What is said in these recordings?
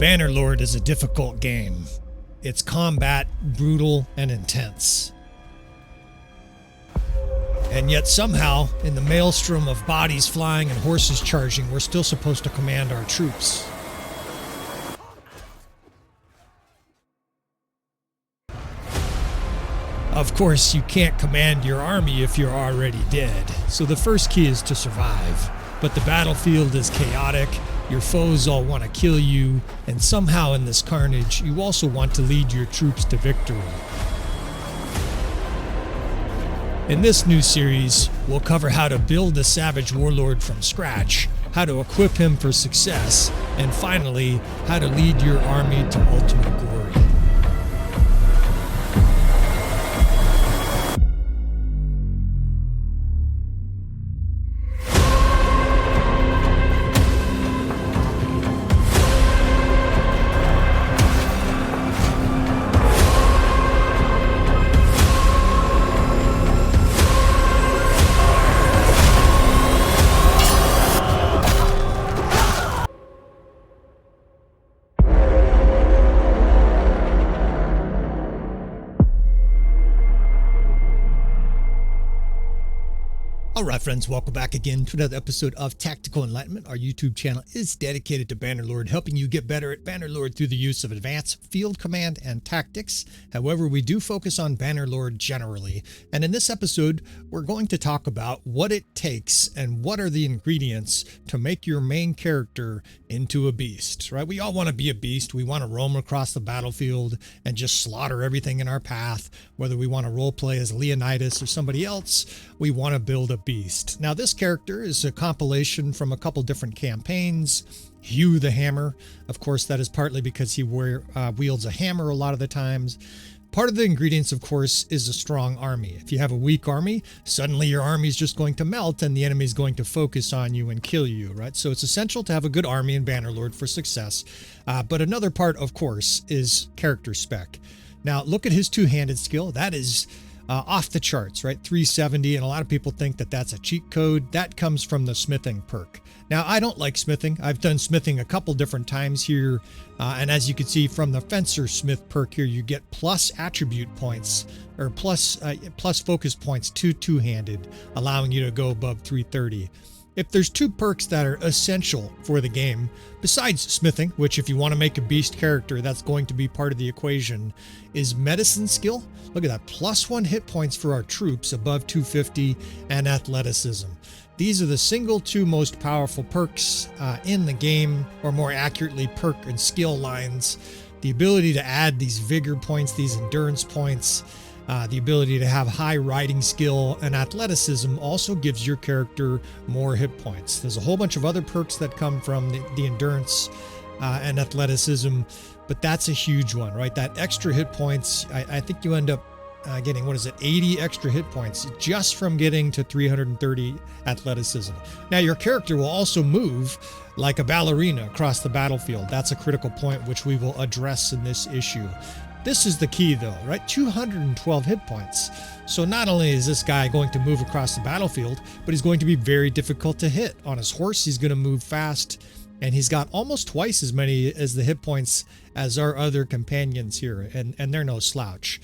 Bannerlord is a difficult game. Its combat brutal and intense. And yet somehow, in the maelstrom of bodies flying and horses charging, we're still supposed to command our troops. Of course, you can't command your army if you're already dead, so the first key is to survive. But the battlefield is chaotic, your foes all want to kill you, and somehow in this carnage, you also want to lead your troops to victory. In this new series, we'll cover how to build a savage warlord from scratch, how to equip him for success, and finally, how to lead your army to ultimate glory. Alright friends, welcome back again to another episode of Tactical Enlightenment. Our YouTube channel is dedicated to Bannerlord, helping you get better at Bannerlord through the use of advanced field command and tactics. However, we do focus on Bannerlord generally. And in this episode, we're going to talk about what it takes and what are the ingredients to make your main character into a beast, right? We all want to be a beast. We want to roam across the battlefield and just slaughter everything in our path. Whether we want to roleplay as Leonidas or somebody else, we want to build a beast. Now this character is a compilation from a couple different campaigns. Hugh the Hammer, of course, that is partly because he wields a hammer a lot of the times. Part of the ingredients, of course, is a strong army. If you have a weak army, suddenly your army is just going to melt and the enemy is going to focus on you and kill you, right? So it's essential to have a good army in Bannerlord for success. But another part, of course, is character spec. Now look at his two-handed skill. That is off the charts, right? 370, and a lot of people think that that's a cheat code. That comes from the smithing perk. Now, I don't like smithing. I've done smithing a couple different times here, and as you can see from the Fencer Smith perk here, you get plus attribute points, or plus focus points to two-handed, allowing you to go above 330. If there's two perks that are essential for the game, besides smithing, which if you want to make a beast character, that's going to be part of the equation, is medicine skill. Look at that, +1 hit points for our troops above 250, and athleticism. These are the single two most powerful perks in the game, or more accurately, perk and skill lines. The ability to add these vigor points, these endurance points, the ability to have high riding skill and athleticism also gives your character more hit points. There's a whole bunch of other perks that come from the endurance and athleticism, but that's a huge one, right? That extra hit points, I think you end up getting, 80 extra hit points just from getting to 330 athleticism. Now your character will also move like a ballerina across the battlefield. That's a critical point which we will address in this issue. This is the key though, right? 212 hit points. So not only is this guy going to move across the battlefield, but he's going to be very difficult to hit. On his horse, he's going to move fast, and he's got almost twice as many as the hit points as our other companions here, and they're no slouch.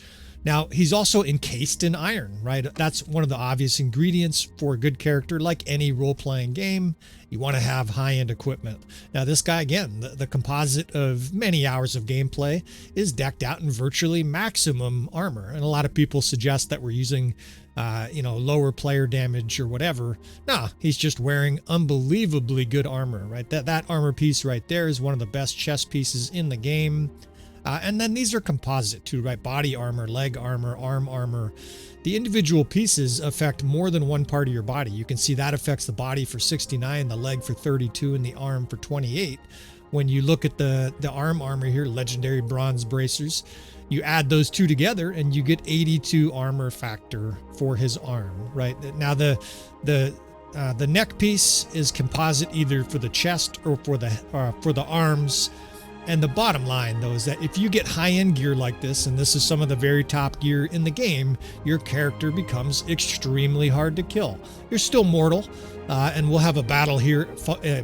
Now, he's also encased in iron, right? That's one of the obvious ingredients for a good character. Like any role-playing game, you want to have high-end equipment. Now, this guy, again, the composite of many hours of gameplay is decked out in virtually maximum armor. And a lot of people suggest that we're using, lower player damage or whatever. Nah, he's just wearing unbelievably good armor, right? That armor piece right there is one of the best chest pieces in the game. And then these are composite too, right? Body armor, leg armor, arm armor. The individual pieces affect more than one part of your body. You can see that affects the body for 69, the leg for 32, and the arm for 28. When you look at the arm armor here, legendary bronze bracers, you add those two together and you get 82 armor factor for his arm, right? Now the neck piece is composite either for the chest or for the arms. And the bottom line, though, is that if you get high-end gear like this, and this is some of the very top gear in the game, your character becomes extremely hard to kill. you're still mortal. And we'll have a battle here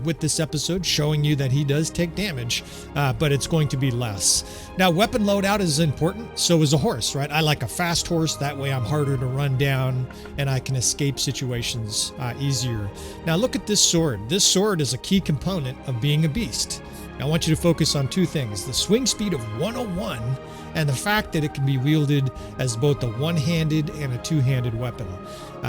with this episode showing you that he does take damage, but it's going to be less. Now, weapon loadout is important. So is a horse, right? I like a fast horse. That way I'm harder to run down and I can escape situations easier. Now, look at this sword. This sword is a key component of being a beast. I want you to focus on two things: the swing speed of 101 and the fact that it can be wielded as both a one-handed and a two-handed weapon.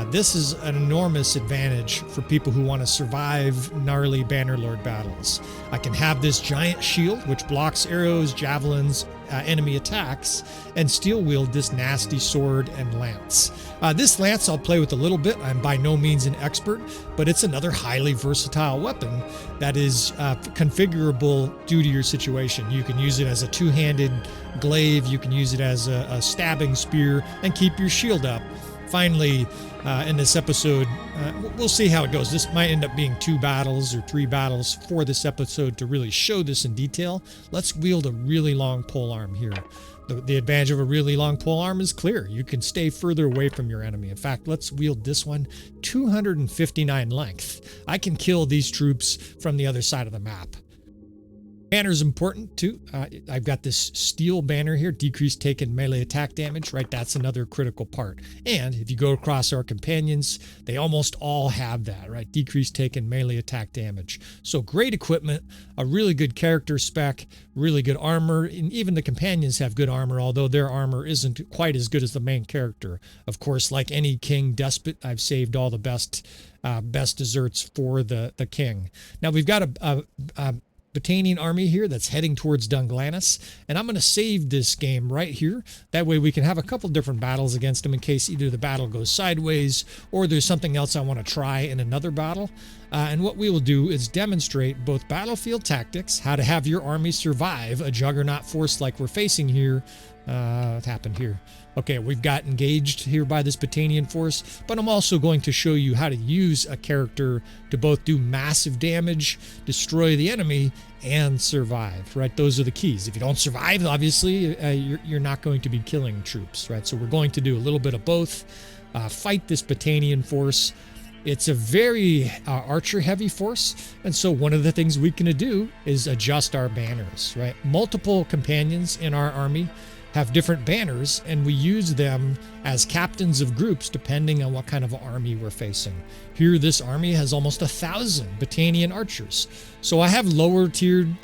This is an enormous advantage for people who want to survive gnarly Bannerlord battles. I can have this giant shield which blocks arrows, javelins, enemy attacks, and steel wield this nasty sword and lance. This lance I'll play with a little bit. I'm by no means an expert, but it's another highly versatile weapon that is configurable due to your situation. You can use it as a two-handed glaive, you can use it as a stabbing spear, and keep your shield up. Finally, in this episode, we'll see how it goes. This might end up being 2 battles or 3 battles for this episode to really show this in detail. Let's wield a really long polearm here. The advantage of a really long polearm is clear. You can stay further away from your enemy. In fact, let's wield this one, 259 length. I can kill these troops from the other side of the map. Banner is important too. I've got this steel banner here, decreased taken melee attack damage, right? That's another critical part. And if you go across our companions, they almost all have that, right? Decreased taken melee attack damage. So great equipment, a really good character spec, really good armor, and even the companions have good armor, although their armor isn't quite as good as the main character. Of course, like any king despot, I've saved all the best desserts for the king. Now we've got a Battanian army here that's heading towards Dunglanis, and I'm going to save this game right here. That way we can have a couple different battles against them in case either the battle goes sideways or there's something else I want to try in another battle. And what we will do is demonstrate both battlefield tactics, how to have your army survive a juggernaut force like we're facing here. What happened here? Okay, we've got engaged here by this Battanian force, but I'm also going to show you how to use a character to both do massive damage, destroy the enemy, and survive, right? Those are the keys. If you don't survive, obviously, you're not going to be killing troops, right? So we're going to do a little bit of both. Fight this Battanian force. It's a very archer-heavy force, and so one of the things we can do is adjust our banners, right? Multiple companions in our army have different banners, and we use them as captains of groups depending on what kind of army we're facing. Here, this army has almost 1,000 Battanian archers. So I have lower tiered,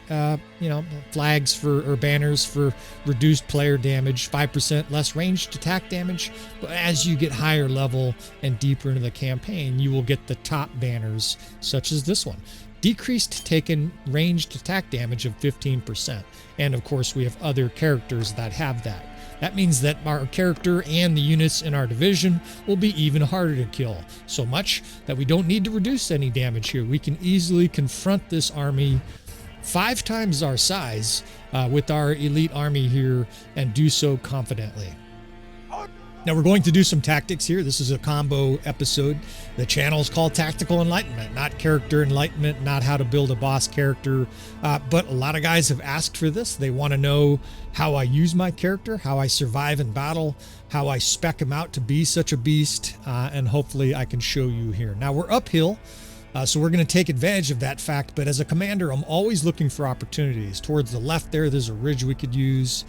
flags or banners for reduced player damage, 5% less ranged attack damage. But as you get higher level and deeper into the campaign, you will get the top banners, such as this one. Decreased taken ranged attack damage of 15%. And of course, we have other characters that have that. That means that our character and the units in our division will be even harder to kill. So much that we don't need to reduce any damage here. We can easily confront this army 5 times our size with our elite army here and do so confidently. Now we're going to do some tactics here. This is a combo episode. The channel is called Tactical Enlightenment, not Character Enlightenment, not how to build a boss character. But a lot of guys have asked for this. They want to know how I use my character, how I survive in battle, how I spec him out to be such a beast, and hopefully I can show you here. Now we're uphill, so we're going to take advantage of that fact. But as a commander, I'm always looking for opportunities. Towards the left there's a ridge we could use.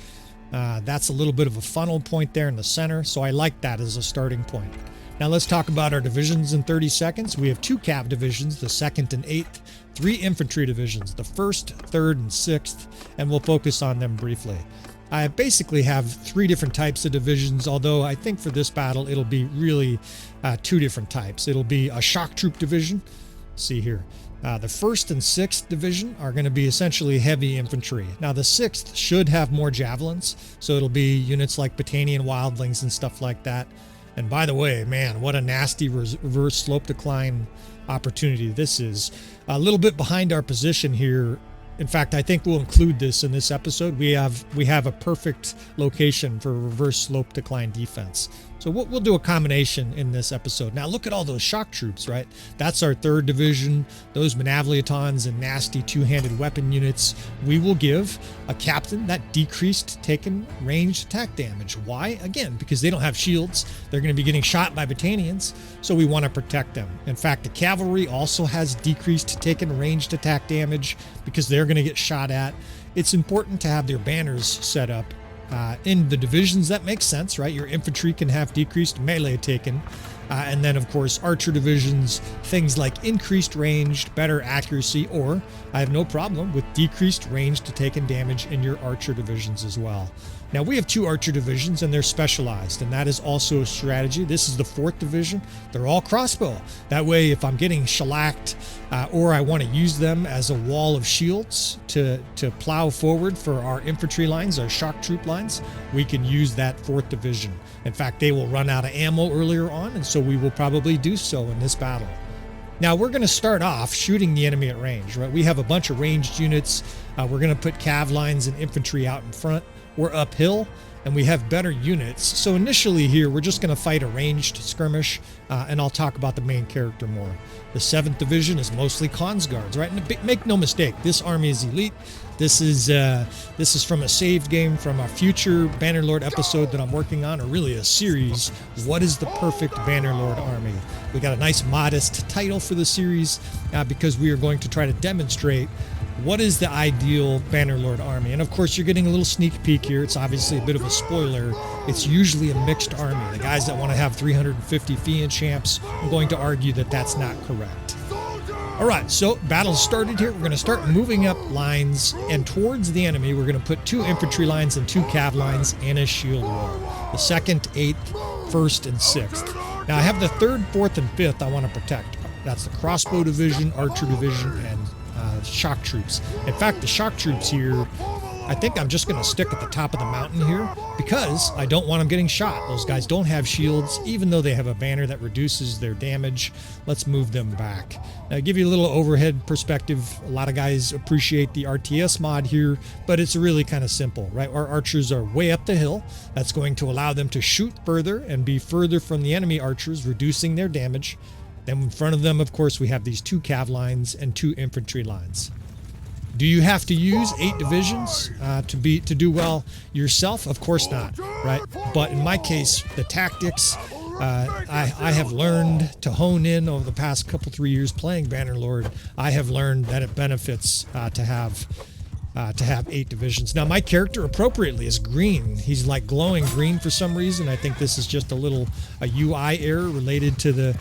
That's a little bit of a funnel point there in the center, so I like that as a starting point. Now let's talk about our divisions in 30 seconds. We have 2 cav divisions, the 2nd and 8th, 3 infantry divisions, the 1st, 3rd, and 6th, and we'll focus on them briefly. I basically have 3 different types of divisions, although I think for this battle it'll be really 2 different types. It'll be a shock troop division. See here. The 1st and 6th division are going to be essentially heavy infantry. Now the 6th should have more javelins, so it'll be units like Battanian wildlings and stuff like that. And by the way, man, what a nasty reverse slope decline opportunity this is. A little bit behind our position here. In fact, I think we'll include this in this episode. We have a perfect location for reverse slope decline defense. So we'll do a combination in this episode. Now look at all those shock troops, right? That's our 3rd division. Those Manavliatons and nasty two-handed weapon units. We will give a captain that decreased taken ranged attack damage. Why? Again, because they don't have shields. They're going to be getting shot by Battanians, so we want to protect them. In fact, the cavalry also has decreased taken ranged attack damage because they're going to get shot at. It's important to have their banners set up in the divisions. That makes sense, right? Your infantry can have decreased melee taken. And then, of course, archer divisions, things like increased range, better accuracy, or I have no problem with decreased range to taken damage in your archer divisions as well. Now, we have 2 archer divisions, and they're specialized, and that is also a strategy. This is the 4th division. They're all crossbow. That way, if I'm getting shellacked or I want to use them as a wall of shields to plow forward for our infantry lines, our shock troop lines, we can use that 4th division. In fact, they will run out of ammo earlier on, and so we will probably do so in this battle. Now, we're going to start off shooting the enemy at range, right? We have a bunch of ranged units. We're going to put cav lines and infantry out in front. We're uphill, and we have better units. So initially here, we're just going to fight a ranged skirmish, and I'll talk about the main character more. The 7th Division is mostly Khans Guards, right? And make no mistake, this army is elite. This is from a saved game from a future Bannerlord episode that I'm working on, or really a series. What is the perfect Bannerlord army? We got a nice modest title for the series because we are going to try to demonstrate what is the ideal Bannerlord army. And of course, you're getting a little sneak peek here. It's obviously a bit of a spoiler. It's usually a mixed army. The guys that want to have 350 Fiend champs, I'm going to argue that that's not correct. All right, so battle started here. We're going to start moving up lines, and towards the enemy, we're going to put 2 infantry lines and 2 cav lines and a shield wall. The 2nd, 8th, 1st, and 6th. Now, I have the 3rd, 4th, and 5th I want to protect. That's the crossbow division, archer division, and shock troops. In fact, the shock troops here, I think I'm just going to stick at the top of the mountain here because I don't want them getting shot. Those guys don't have shields, even though they have a banner that reduces their damage. Let's move them back. Now, I'll give you a little overhead perspective. A lot of guys appreciate the RTS mod here, but it's really kind of simple, right? Our archers are way up the hill. That's going to allow them to shoot further and be further from the enemy archers, reducing their damage. Then in front of them, of course, we have these 2 cav lines and 2 infantry lines. Do you have to use 8 divisions to do well yourself? Of course not, right? But in my case, the tactics I have learned to hone in over the past 3 years playing Bannerlord. I have learned that it benefits to have 8 divisions. Now, my character appropriately is green. He's like glowing green for some reason. I think this is just a UI error related to the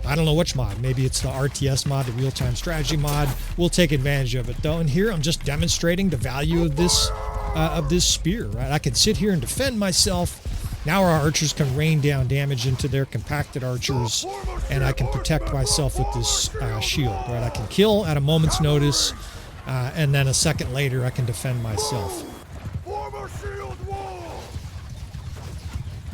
I don't know which mod. Maybe it's the RTS mod, the real-time strategy mod. We'll take advantage of it though. And here I'm just demonstrating the value of this spear, right? I can sit here and defend myself. Now our archers can rain down damage into their compacted archers, and I can protect myself with this shield, right? I can kill at a moment's notice, and then a second later I can defend myself.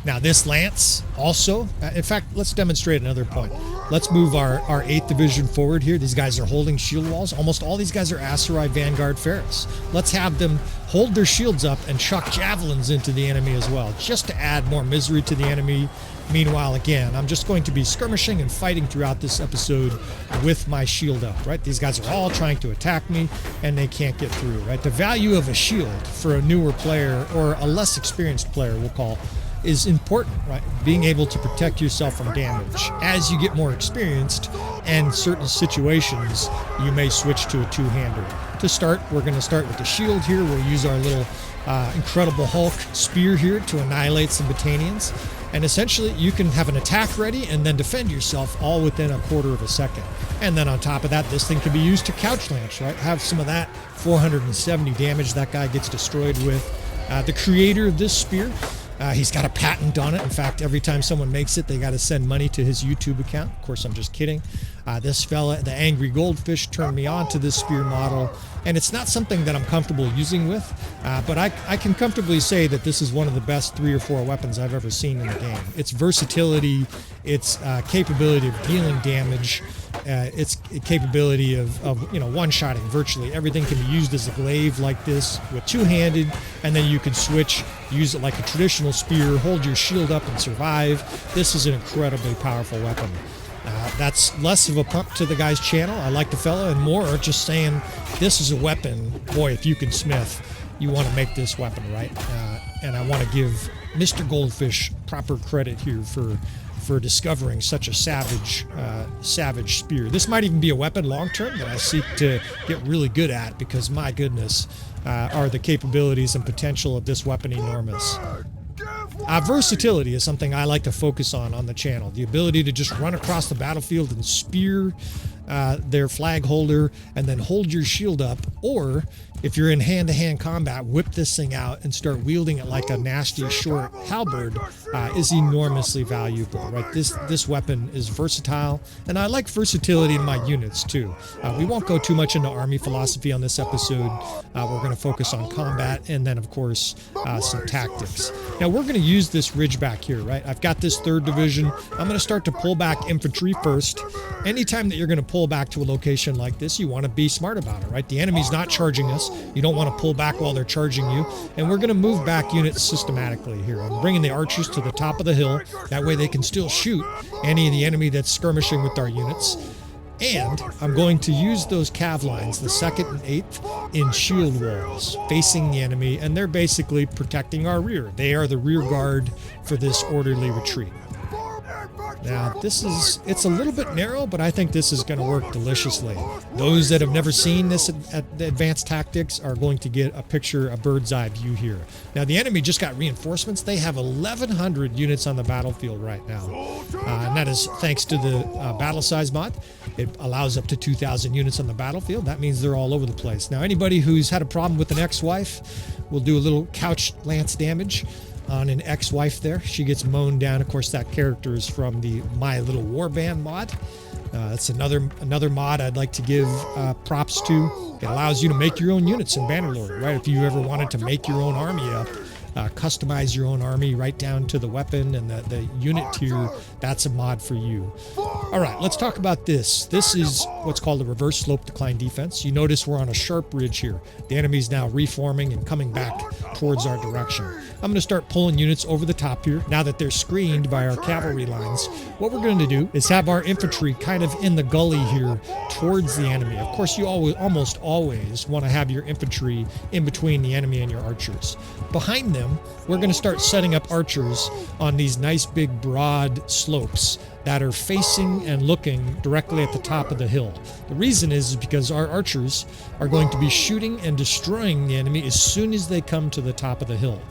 Now this lance also, in fact, let's demonstrate another point. Let's move our 8th division forward here. These guys are holding shield walls. Almost all these guys are Aserai Vanguard Ferris. Let's have them hold their shields up and chuck javelins into the enemy as well, just to add more misery to the enemy. Meanwhile, again, I'm just going to be skirmishing and fighting throughout this episode with my shield up, right? These guys are all trying to attack me, and they can't get through, right? The value of a shield for a newer player, or a less experienced player, we'll call, is important, right? Being able to protect yourself from damage. As you get more experienced, and certain situations, you may switch to a two-hander. To start, we're going to start with the shield here. We'll use our little Incredible Hulk spear here to annihilate some Battanians. And essentially, you can have an attack ready and then defend yourself all within a quarter of a second. And then on top of that, this thing can be used to couch lance, right? Have some of that 470 damage that guy gets destroyed with. The creator of this spear, he's got a patent on it. In fact, every time someone makes it, they got to send money to his YouTube account. Of course, I'm just kidding. This fella, the Angry Goldfish, turned me on to this spear model, and it's not something that I'm comfortable using with, but I can comfortably say that this is one of the best 3 or 4 weapons I've ever seen in the game. Its versatility, its capability of dealing damage, its capability of one-shotting virtually everything. Can be used as a glaive like this with two-handed, and then you can switch, use it like a traditional spear, hold your shield up and survive. This is an incredibly powerful weapon. That's less of a pump to the guy's channel. I like the fella, and more just saying this is a weapon. Boy, if you can smith, you want to make this weapon, right? And I want to give Mr. Goldfish proper credit here for discovering such a savage spear. This might even be a weapon long term that I seek to get really good at, because my goodness, are the capabilities and potential of this weapon enormous. Versatility is something I like to focus on the channel. The ability to just run across the battlefield and spear their flag holder and then hold your shield up, or if you're in hand-to-hand combat, whip this thing out and start wielding it like a nasty short halberd is enormously valuable, right? This weapon is versatile, and I like versatility in my units too. We won't go too much into army philosophy on this episode. We're going to focus on combat and then, of course, some tactics. Now, we're going to use this ridgeback here, right? I've got this 3rd division. I'm going to start to pull back infantry first. Anytime that you're going to pull back to a location like this, you want to be smart about it, right? The enemy's not charging us. You don't want to pull back while they're charging you. And we're going to move back units systematically here. I'm bringing the archers to the top of the hill. That way they can still shoot any of the enemy that's skirmishing with our units. And I'm going to use those cav lines, the 2nd and 8th, in shield walls, facing the enemy, and they're basically protecting our rear. They are the rear guard for this orderly retreat. Now, it's a little bit narrow, but I think this is going to work deliciously. Those that have never seen this at the advanced tactics are going to get a bird's eye view here. Now, the enemy just got reinforcements. They have 1,100 units on the battlefield right now. And that is thanks to the battle size mod. It allows up to 2,000 units on the battlefield. That means they're all over the place. Now, anybody who's had a problem with an ex-wife will do a little couch lance damage on an ex-wife there. She gets mown down. Of course, that character is from the My Little Warband mod. That's another mod I'd like to give props to. It allows you to make your own units in Bannerlord, right? If you ever wanted to make your own army up, customize your own army right down to the weapon and the unit tier, that's a mod for you. All right, let's talk about this. This is what's called a reverse slope decline defense. You notice we're on a sharp ridge here. The enemy's now reforming and coming back towards our direction. I'm going to start pulling units over the top here. Now that they're screened by our cavalry lines, what we're going to do is have our infantry kind of in the gully here towards the enemy. Of course, you almost always want to have your infantry in between the enemy and your archers. Behind them, we're going to start setting up archers on these nice big broad slopes that are facing and looking directly at the top of the hill. The reason is because our archers are going to be shooting and destroying the enemy as soon as they come to the top of the hill.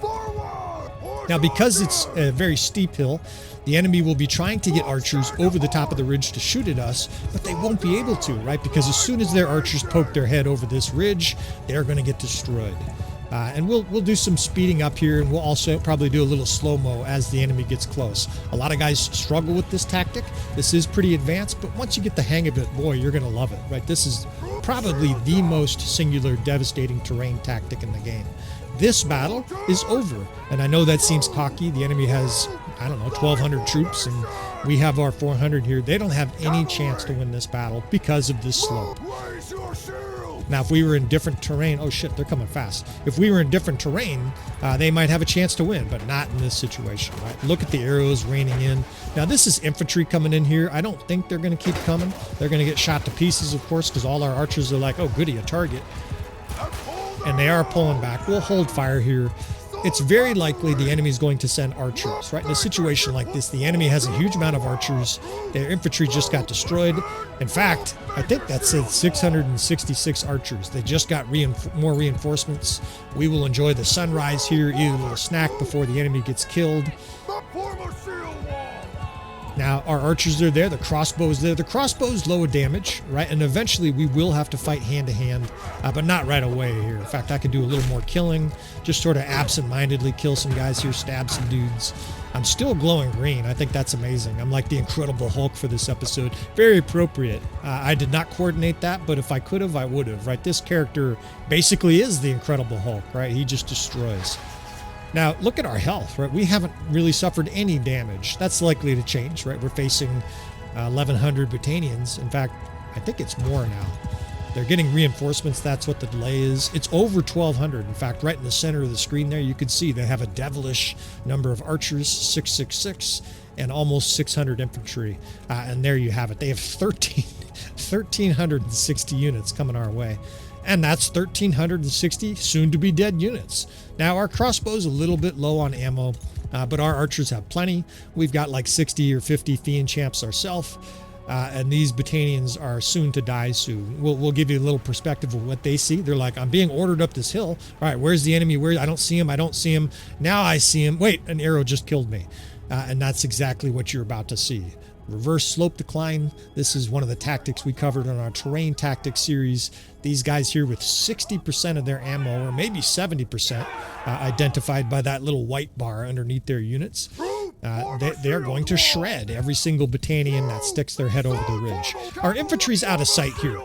Now, because it's a very steep hill, the enemy will be trying to get archers over the top of the ridge to shoot at us, but they won't be able to, right? Because as soon as their archers poke their head over this ridge, they're going to get destroyed. And we'll do some speeding up here, and we'll also probably do a little slow-mo as the enemy gets close. A lot of guys struggle with this tactic. This is pretty advanced, but once you get the hang of it, boy, you're going to love it, right? This is probably the most singular, devastating terrain tactic in the game. This battle is over, and I know that seems cocky. The enemy has, I don't know, 1,200 troops, and we have our 400 here. They don't have any chance to win this battle because of this slope. Now, if we were in different terrain, oh shit, they're coming fast. If we were in different terrain, they might have a chance to win, but not in this situation, right? Look at the arrows raining in. Now, this is infantry coming in here. I don't think they're going to keep coming. They're going to get shot to pieces, of course, because all our archers are like, oh, goody, a target. And they are pulling back. We'll hold fire here. It's very likely the enemy is going to send archers, right? In a situation like this, the enemy has a huge amount of archers. Their infantry just got destroyed. In fact, I think that said 666 archers. They just got more reinforcements. We will enjoy the sunrise here, eat a little snack before the enemy gets killed. Now, our archers are there, the crossbow's there. The crossbow's low damage, right? And eventually we will have to fight hand-to-hand, but not right away here. In fact, I could do a little more killing, just sort of absent-mindedly kill some guys here, stab some dudes. I'm still glowing green. I think that's amazing. I'm like the Incredible Hulk for this episode. Very appropriate. I did not coordinate that, but if I could have, I would have, right? This character basically is the Incredible Hulk, right? He just destroys. Now, look at our health, right? We haven't really suffered any damage. That's likely to change, right? We're facing 1,100 Britannians. In fact, I think it's more now. They're getting reinforcements. That's what the delay is. It's over 1,200. In fact, right in the center of the screen there, you can see they have a devilish number of archers, 666, and almost 600 infantry. And there you have it. They have 1,360 units coming our way. And that's 1,360 soon-to-be dead units. Now, our crossbow's a little bit low on ammo, but our archers have plenty. We've got like 60 or 50 Fiend champs ourselves. And these Britannians are soon to die soon. We'll give you a little perspective of what they see. They're like, I'm being ordered up this hill. All right, where's the enemy? Where? I don't see him. I don't see him. Now I see him. Wait, an arrow just killed me. And that's exactly what you're about to see. Reverse slope decline. This is one of the tactics we covered on our terrain tactics series. These guys here with 60% of their ammo, or maybe 70%, identified by that little white bar underneath their units. They're going to shred every single battalion that sticks their head over the ridge. Our infantry's out of sight here,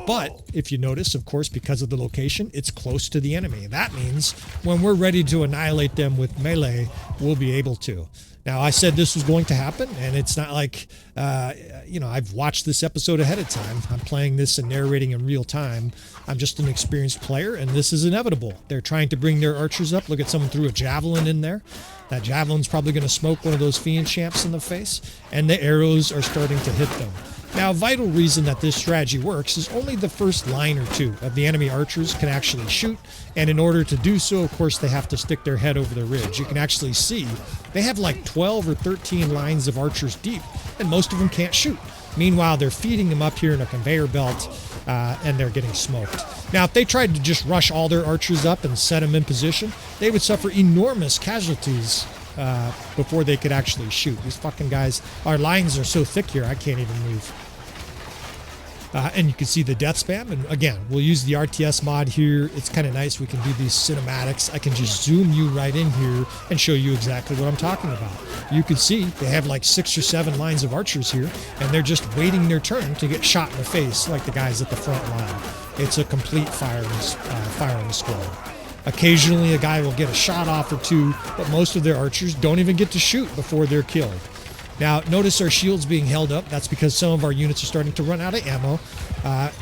but if you notice, of course, because of the location, it's close to the enemy. That means when we're ready to annihilate them with melee, we'll be able to. Now, I said this was going to happen, and it's not like, I've watched this episode ahead of time. I'm playing this and narrating in real time. I'm just an experienced player, and this is inevitable. They're trying to bring their archers up. Look at someone threw a javelin in there. That javelin's probably going to smoke one of those Fiend champs in the face, and the arrows are starting to hit them. Now, a vital reason that this strategy works is only the first line or two of the enemy archers can actually shoot, and in order to do so, of course, they have to stick their head over the ridge. You can actually see they have like 12 or 13 lines of archers deep, and most of them can't shoot. Meanwhile, they're feeding them up here in a conveyor belt, and they're getting smoked. Now, if they tried to just rush all their archers up and set them in position, they would suffer enormous casualties before they could actually shoot. These fucking guys, our lines are so thick here, I can't even move. And you can see the death spam. And again, we'll use the RTS mod here. It's kind of nice. We can do these cinematics. I can just zoom you right in here and show you exactly what I'm talking about. You can see they have like 6 or 7 lines of archers here, and they're just waiting their turn to get shot in the face like the guys at the front line. It's a complete firing squad. Occasionally, a guy will get a shot off or two, but most of their archers don't even get to shoot before they're killed. Now, notice our shields being held up. That's because some of our units are starting to run out of ammo.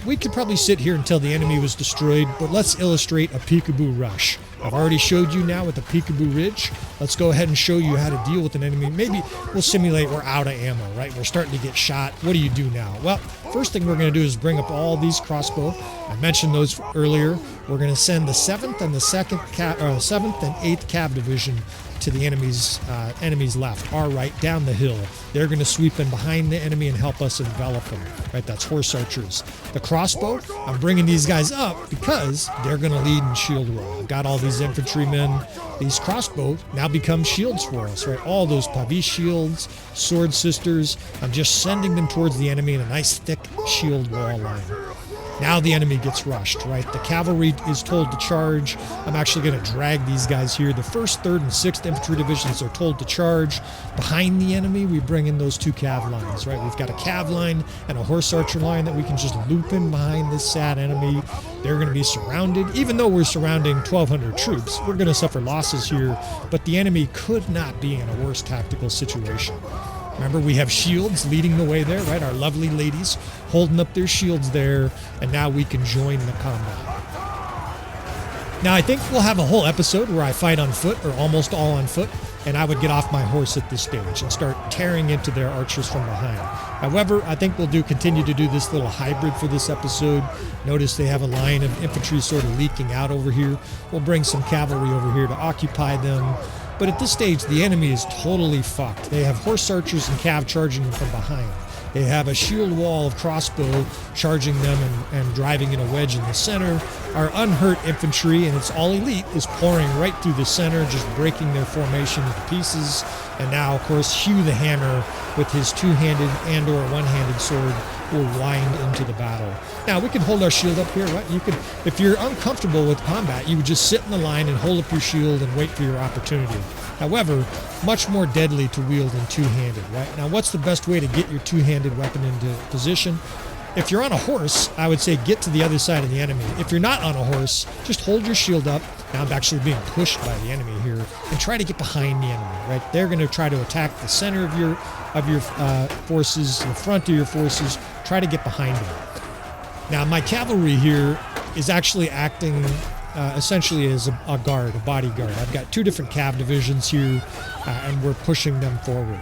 We could probably sit here until the enemy was destroyed, but let's illustrate a peekaboo rush. I've already showed you now with the peekaboo ridge. Let's go ahead and show you how to deal with an enemy. Maybe we'll simulate we're out of ammo, right? We're starting to get shot. What do you do now? Well, first thing we're going to do is bring up all these crossbow. I mentioned those earlier. We're going to send the 7th and the 7th and 8th Cav Division to the enemy's left, our right, down the hill. They're going to sweep in behind the enemy and help us envelop them. Right, that's horse archers. The crossbow, I'm bringing these guys up because they're going to lead in shield roll. I've got all these infantrymen. These crossbow now become shields for us, right? All those Pavis shields, sword sisters. I'm just sending them towards the enemy in a nice thick shield wall line. Now the enemy gets rushed, right? The cavalry is told to charge. I'm actually going to drag these guys here. The 1st, 3rd, and 6th Infantry Divisions are told to charge. Behind the enemy, we bring in those 2 cav lines, right? We've got a cav line and a horse archer line that we can just loop in behind this sad enemy. They're going to be surrounded. Even though we're surrounding 1,200 troops, we're going to suffer losses here, but the enemy could not be in a worse tactical situation. Remember, we have shields leading the way there, right? Our lovely ladies holding up their shields there, and now we can join the combat. Now, I think we'll have a whole episode where I fight on foot, or almost all on foot, and I would get off my horse at this stage and start tearing into their archers from behind. However, I think we'll continue to do this little hybrid for this episode. Notice they have a line of infantry sort of leaking out over here. We'll bring some cavalry over here to occupy them. But at this stage, the enemy is totally fucked. They have horse archers and cav charging them from behind. They have a shield wall of crossbow charging them and driving in a wedge in the center. Our unhurt infantry, and it's all elite, is pouring right through the center, just breaking their formation into pieces. And now, of course, Hugh the Hammer, with his 2-handed and or 1-handed sword, will wind into the battle. Now, we can hold our shield up here, right? You can, if you're uncomfortable with combat, you would just sit in the line and hold up your shield and wait for your opportunity. However, much more deadly to wield in 2-handed, right? Now, what's the best way to get your 2-handed weapon into position? If you're on a horse, I would say get to the other side of the enemy. If you're not on a horse, just hold your shield up. Now I'm actually being pushed by the enemy here, and try to get behind the enemy, right? They're going to try to attack the center of your forces, the front of your forces. Try to get behind them. Now my cavalry here is actually acting essentially as a guard, a bodyguard. I've got 2 different cav divisions here, and we're pushing them forward.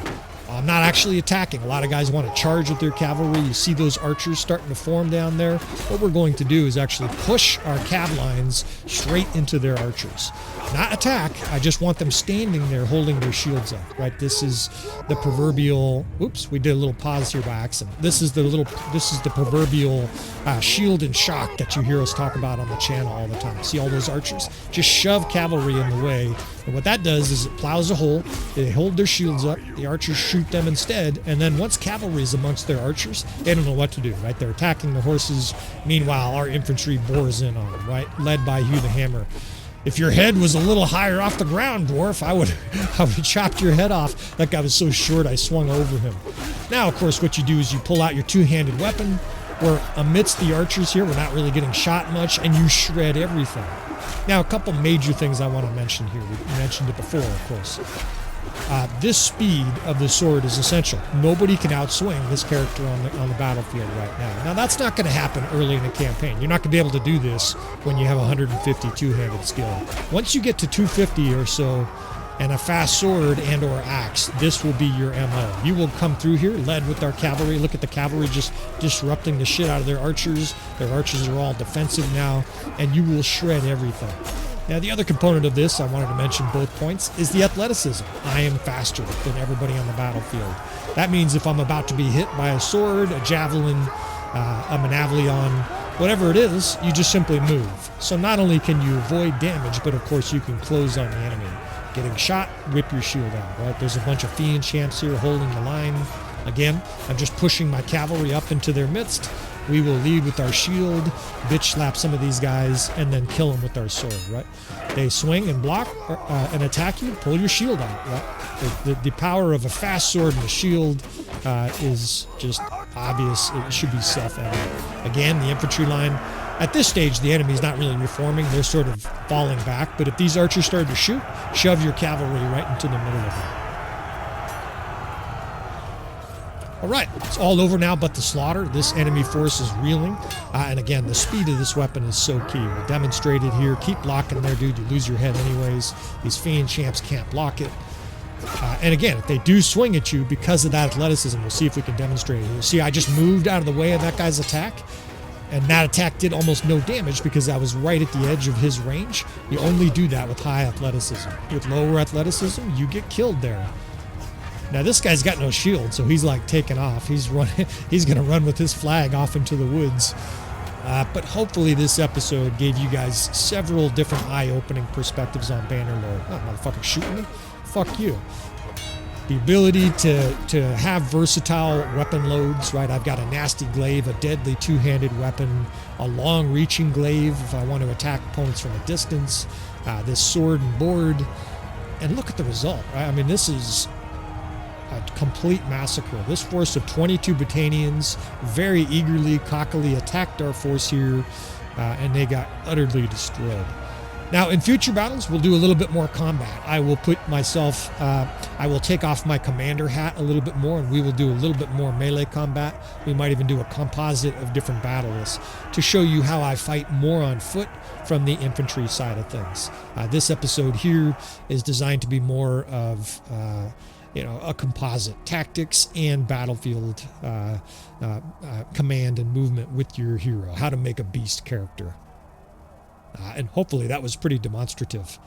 I'm not actually attacking. A lot of guys want to charge with their cavalry. You see those archers starting to form down there. What we're going to do is actually push our cav lines straight into their archers. Not attack. I just want them standing there holding their shields up, right? This is the proverbial, oops, we did a little pause here by accident. This is the proverbial shield and shock that you hear us talk about on the channel all the time. See all those archers? Just shove cavalry in the way. And what that does is it plows a hole. They hold their shields up. The archers shoot them instead. And then once cavalry is amongst their archers, they don't know what to do, right? They're attacking the horses. Meanwhile, our infantry bores in on them, right? Led by Hugh the Hammer. If your head was a little higher off the ground, dwarf, I would have chopped your head off. That guy was so short, I swung over him. Now, of course, what you do is you pull out your 2-handed weapon. We're amidst the archers here. We're not really getting shot much, and you shred everything. Now, a couple major things I want to mention here. We mentioned it before, of course. This speed of the sword is essential. Nobody can outswing this character on the battlefield right now. Now, that's not going to happen early in the campaign. You're not going to be able to do this when you have 150 two-handed skill. Once you get to 250 or so, and a fast sword and or axe, this will be your MO. You will come through here led with our cavalry. Look at the cavalry just disrupting the shit out of their archers. Their archers are all defensive now, and you will shred everything. Now, the other component of this, I wanted to mention both points, is the athleticism. I am faster than everybody on the battlefield. That means if I'm about to be hit by a sword, a javelin, a Avalon, whatever it is, you just simply move. So not only can you avoid damage, but of course you can close on the enemy. Getting shot, whip your shield out, right? There's a bunch of fiend champs here holding the line. Again, I'm just pushing my cavalry up into their midst. We will lead with our shield, bitch slap some of these guys, and then kill them with our sword, right? They swing and block and attack you, pull your shield out, right? The power of a fast sword and a shield is just obvious. It should be self-evident. Again, the infantry line. At this stage, the enemy's not really reforming. They're sort of falling back. But if these archers started to shoot, shove your cavalry right into the middle of them. All right, it's all over now but the slaughter. This enemy force is reeling. And again, the speed of this weapon is so key. We'll demonstrate it here. Keep blocking there, dude. You lose your head anyways. These fiend champs can't block it. And again, if they do swing at you because of that athleticism, we'll see if we can demonstrate it. You see, I just moved out of the way of that guy's attack. And that attack did almost no damage because I was right at the edge of his range. You only do that with high athleticism. With lower athleticism, you get killed there. Now this guy's got no shield, so he's like taking off. He's running. He's going to run with his flag off into the woods. But hopefully this episode gave you guys several different eye-opening perspectives on Bannerlord. Oh, motherfucker shooting me? Fuck you. The ability to have versatile weapon loads, right? I've got a nasty glaive, a deadly 2-handed weapon, a long-reaching glaive if I want to attack opponents from a distance, this sword and board. And look at the result, right? I mean, this is a complete massacre. This force of 22 Battanians very eagerly, cockily attacked our force here, and they got utterly destroyed. Now, in future battles, we'll do a little bit more combat. I will put myself, I will take off my commander hat a little bit more, and we will do a little bit more melee combat. We might even do a composite of different battles to show you how I fight more on foot from the infantry side of things. This episode here is designed to be more of, a composite tactics and battlefield command and movement with your hero, how to make a beast character. And hopefully that was pretty demonstrative.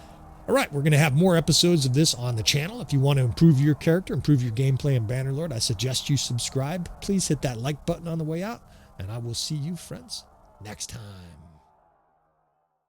All right, we're going to have more episodes of this on the channel. If you want to improve your character, improve your gameplay in Bannerlord, I suggest you subscribe. Please hit that like button on the way out, and I will see you, friends, next time.